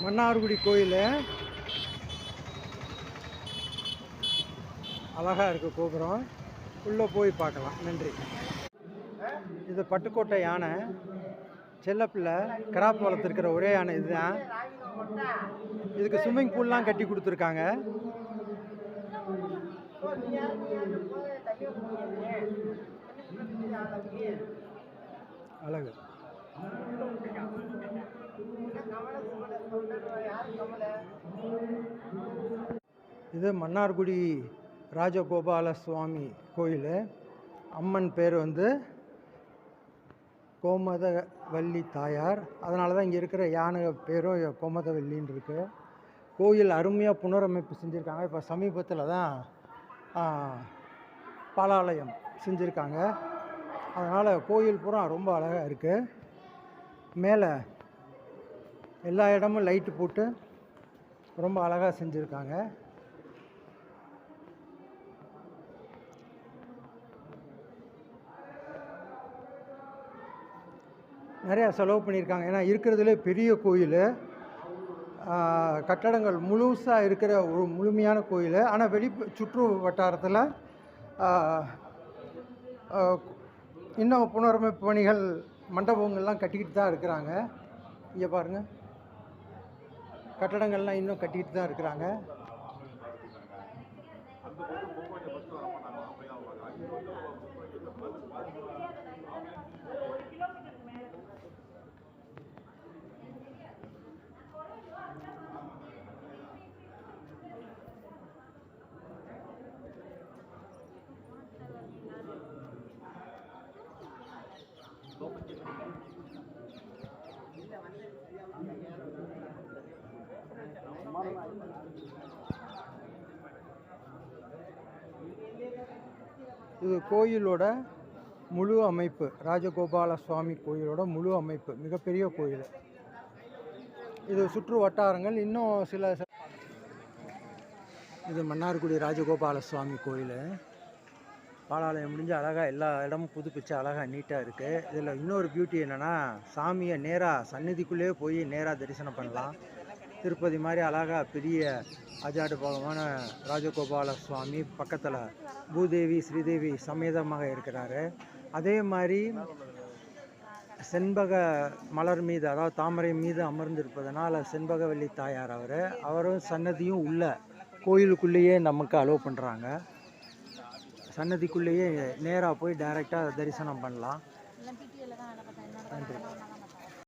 மன்னார்குடி கோயில் அழகாக இருக்குது. கோபுரம் உள்ளே போய் பார்க்கலாம். நன்றி. இது பட்டுக்கோட்டை யானை. செல்லப்பிள்ளை கிராப் வளர்த்துருக்கிற ஒரே யானை இதுதான். இதுக்கு ஸ்விம்மிங் பூல்லாம் கட்டி கொடுத்துருக்காங்க. அழகு. இது மன்னார்குடி ராஜகோபால சுவாமி கோயில். அம்மன் பேர் வந்து கோமதவல்லி தாயார். அதனால தான் இங்கே இருக்கிற யானை பேரும் கோமதவல்லின்னு இருக்குது. கோயில் அருமையாக புனரமைப்பு செஞ்சுருக்காங்க. இப்போ சமீபத்தில் தான் பாலாலயம் செஞ்சுருக்காங்க. அதனால் கோயில் பூரா ரொம்ப அழகாக இருக்குது. மேலே எல்லா இடமும் லைட்டு போட்டு ரொம்ப அழகாக செஞ்சுருக்காங்க. நிறையா செலவு பண்ணியிருக்காங்க. ஏன்னா இருக்கிறதுலே பெரிய கோயில், கட்டடங்கள் முழுசாக இருக்கிற ஒரு முழுமையான கோயில். ஆனால் சுற்று வட்டாரத்தில் இன்னும் புனரமைப்பு பணிகள் மண்டபங்கள்லாம் கட்டிக்கிட்டு தான் இருக்கிறாங்க. இங்கே பாருங்கள், கட்டடங்கள்லாம் இன்னும் கட்டிக்கிட்டு தான் இருக்கிறாங்க. இது கோயிலோட முழு அமைப்பு. ராஜகோபால சுவாமி கோயிலோட முழு அமைப்பு. மிகப்பெரிய கோயில் இது. சுற்று வட்டாரங்கள் இன்னும் சில. இது மன்னார்குடி ராஜகோபால சுவாமி கோயில். பாலாலயம் முடிஞ்சு அழகாக எல்லா இடமும் புதுப்பிச்சு அழகாக நீட்டாக இருக்குது. இதில் இன்னொரு பியூட்டி என்னென்னா, சாமியை நேராக சந்நிதிக்குள்ளேயே போய் நேராக தரிசனம் பண்ணலாம். திருப்பதி மாதிரி அழகாக பெரிய அஜாடு பாகமான ராஜகோபால சுவாமி பக்கத்தில் பூதேவி ஸ்ரீதேவி சமேதமாக இருக்கிறாரு. அதே மாதிரி செண்பக மலர் மீது, அதாவது தாமரை மீது அமர்ந்திருப்பதனால செண்பகவல்லி தாயார் அவரும் சன்னதியும் உள்ள கோயிலுக்குள்ளேயே நமக்கு அலோவ் பண்ணுறாங்க. சன்னதிக்குள்ளேயே நேராக போய் டைரெக்டாக தரிசனம் பண்ணலாம். நன்றி.